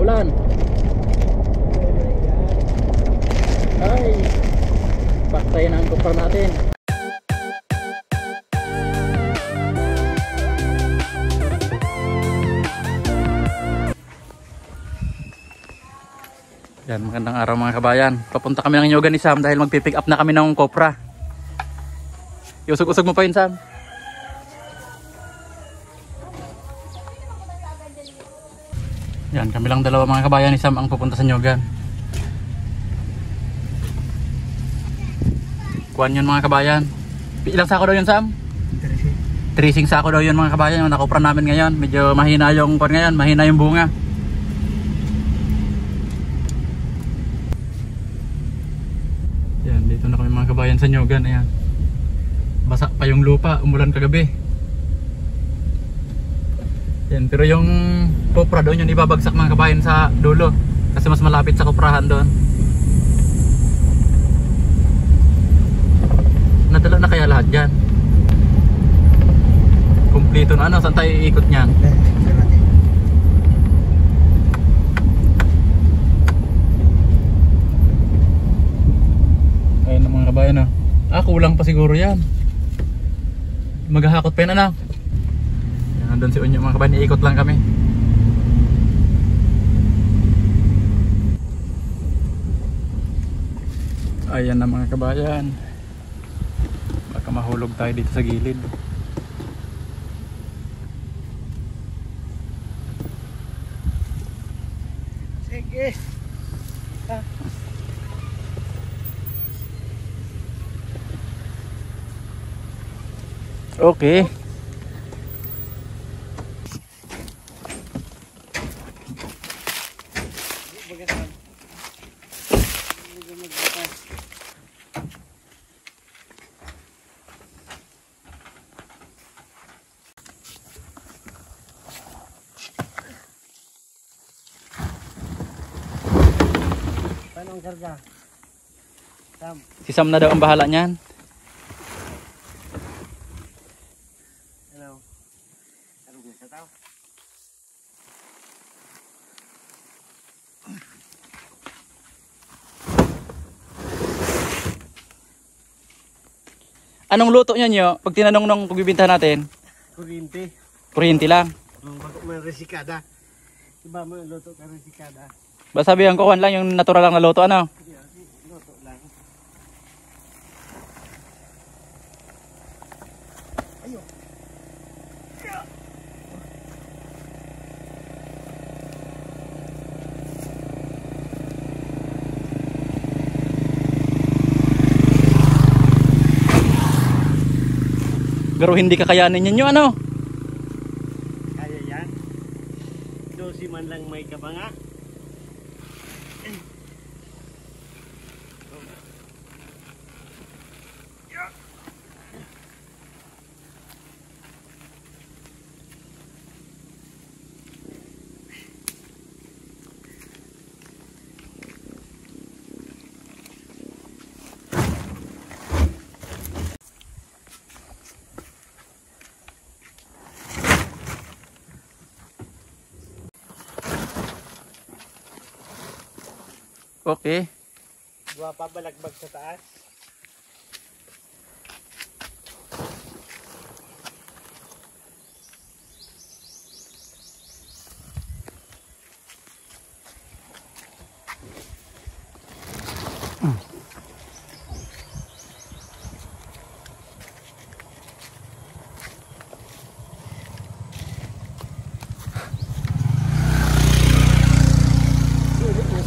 ulan. Ay, baktayin ang kupar natin. Yan, magandang araw mga kabayan. Papunta kami ng Inyogan ni Sam dahil magpipick up na kami ng kopra. Iusog-usog mo pa yun, Sam. Yan, kami lang dalawa mga kabayan ni Sam ang pupunta sa Inyogan. Kuhan yun mga kabayan. Ilang sako daw yun, Sam? 3 sako daw yun mga kabayan. Yung nakopra namin ngayon. Medyo mahina yung kuhan ngayon, mahina yung bunga. Yan, dito na kami mga kabayan sa Inyogan. Ayan. Basa pa yung lupa, umulan kagabi. Yan, pero yung kopra doon yung ibabagsak mga kabayan sa dulo kasi mas malapit sa koprahan doon. Nadala na kaya lahat dyan? Kumplito na ano? Saan tayo iikot nyan? Ayun mga kabayan. Kulang pa siguro yan. Maghahakot pa yun ano? Nandun si Unyo mga kabayan, iikot lang kami. Ayan na mga kabayan. Baka mahulog tayo dito sa gilid. Sige. Okay. Paano ang karga? Sam. Si Sam na daw ang bahala niyan. Hello. Ano gusto tao? Anong luto niya nyo? Pag tinanong nung pagbibinta natin? Kuryente. Kuryente lang. Bago may resikada. Iba mo luto ka resikada. Ba sabihan ko lang yung natural lang na luto ano? Luto lang. Ayo. Pero hindi kakayanin ninyo ano? Kaya yan. Dosi man lang may kabanga. Okay. Buwa pa balagbag sa taas.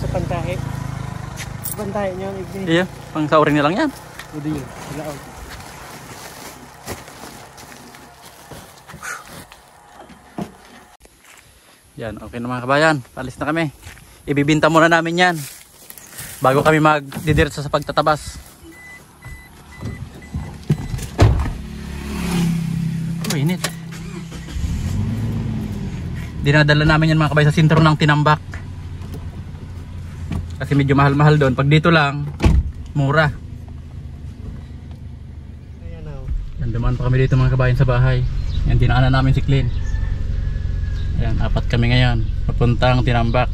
Sa pantahe. Pantahe niyo, igni. Iya, pang sauring na lang yan. Udi yun, sila out. Yan, okay na mga kabayan. Palis na kami. Ibibinta muna namin yan bago kami magdidiretso sa pagtatabas. Init. Dinadala namin yan mga kabayan sa sentro ng Tinambak. Kasi medyo mahal-mahal doon. Pag dito lang, mura. Ayan o. Yan, dumaan pa kami dito mga kabayan sa bahay. Yan, dinaanan namin si Clean. Ayan, 4 kami ngayon. Papuntang Tinambak.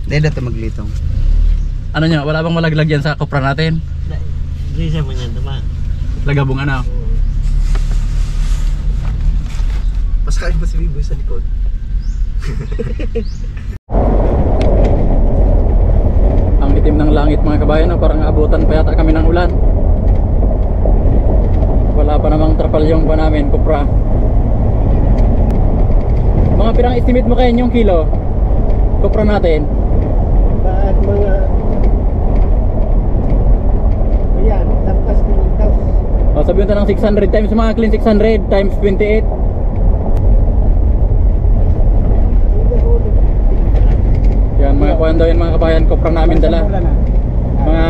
Dede to maglitong. Ano nyo, wala bang malaglag yan sa Cupra natin? Grisa mo yan, tama. Lagabong ano? Pasahin pa si Biboy sa likod. Ang itim ng langit mga kabayan, parang abutan pa yata kami ng ulan. Wala pa namang trapalyong pa namin, Cupra. Mga pirang estimate mo kayo yung kilo Cupra natin? Baat mga... Ayan, lampas din yung taos. O, sabihin ito ng 600 times mga clean 600 times 28. Yan mga kwento yun mga kabayan, Cupra namin dala. Mga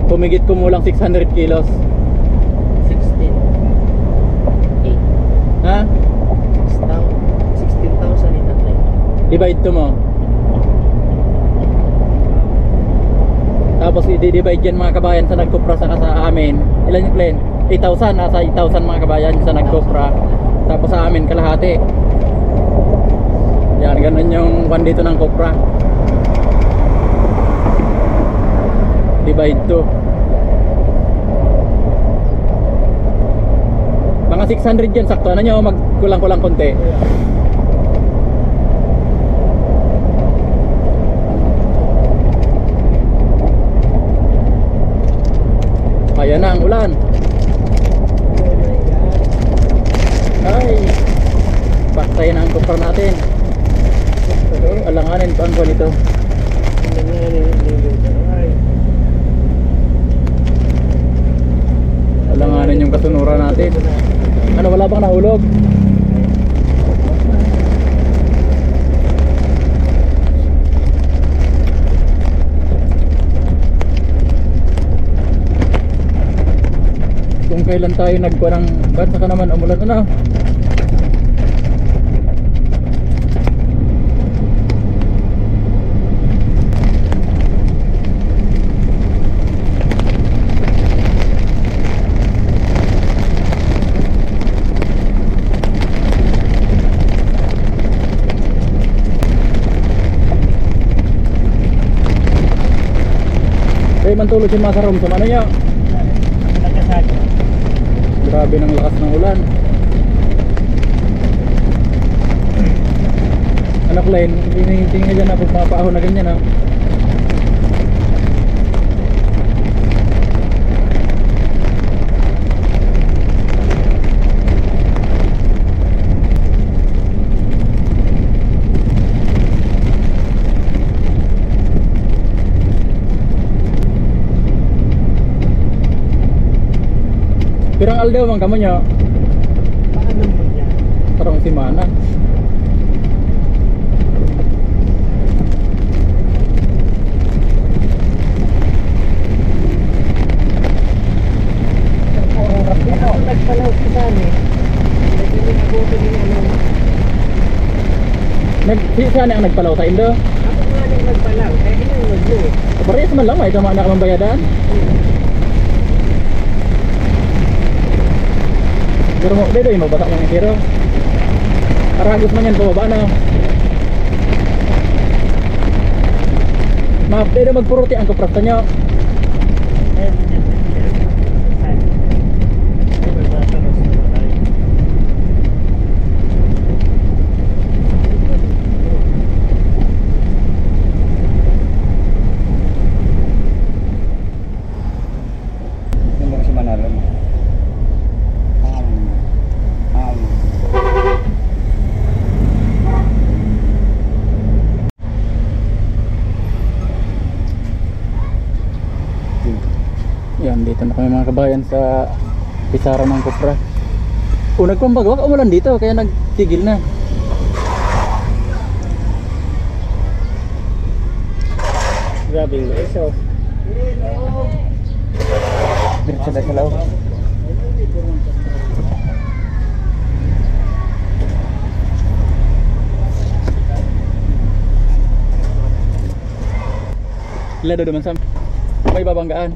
pumigit kumulang 600 kilos. 16. Ha? 16,000 itatay. Divide to mo. Tapos i-divide yan mga kabayan sa nag-Cupra saka sa amin. Ilan yung clean? 8,000, nasa 8,000 mga kabayan sa nag-Cupra. Tapos sa amin kalahati. Yan, ganun yung one dito ng Cupra. Divide to. Mga 600 yan, sakto. Ano nyo, magkulang-kulang konti. Ayan na ang ulan. Ay, baktay na ang Cupra natin. Alanganin pa ang kuha nito. Alanganin yung kasunuran natin. Ano, wala bang nahulog? Kung kailan tayo nagkuha ng ba't saka naman umulan ano? Mantulog yung mga room sa ano nyo. Grabe ng lakas ng ulan. Anak Len, hinihinting nga dyan na pagpapaahon na ganyan ha. Pirang aldaw man kamo nyo? Paano mo yan? Parang si Mana. Ako nagpalaw si Sani. Nagpalaw din ano. Saan ang nagpalaw sa Indo? Ako nga nang nagpalaw. Kaya yung naglo. Parehas man lang, may tama na kamang bayadan. Pero mo, dito yung mabasak ng itiro. Aragos man yan, pababa na. Ma'am, dito magpuruti ang kuprasta nyo. Ayun mo yan. Sani. Diba ba sa Rosa na tayo? Yung mga si Manalo mo. Yan, dito na kami mga kabayan sa pisara ng Cupra. Nagpambagwak, umulan dito kaya nagtigil na. Grabe yung iso. Diretso na sa loob. Lado naman sa may babanggaan.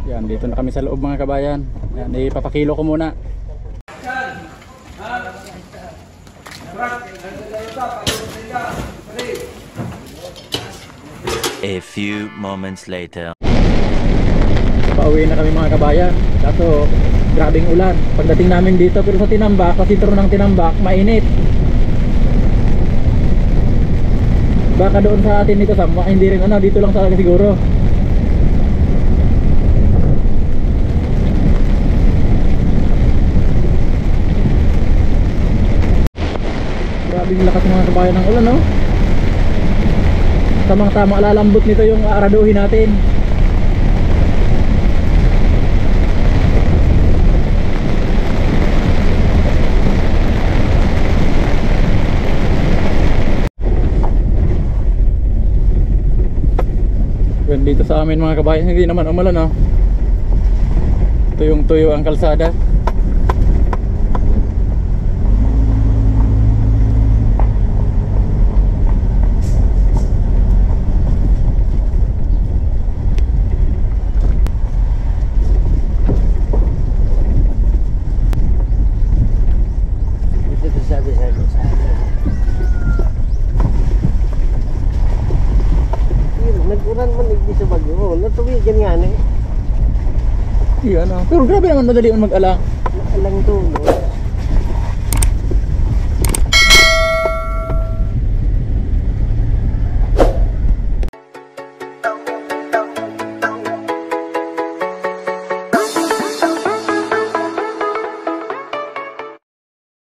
Yan, dito na kami sa loob mga kabayan. Yan, ipapakilo ko muna. A few moments later. Pauwi na kami mga kabayan. Kaso grabing ulan pagdating namin dito, pero sa Tinambak, sa sentro ng Tinambak, mainit. Baka doon sa atin dito sa hindi rin ano, dito lang talaga siguro. Grabing lakas ng mga kabayan ng ulan, no? Tamang-tama, lalambot nito yung araduhin natin. Dito sa amin mga kabayan, hindi naman umulan, no? Tuyong-tuyo ang kalsada. Nag-uran man hindi sa bagyo. Natuwigan nga na eh. Iyan, no? Pero grabe naman, madali man mag-ala. Nakalang to, no?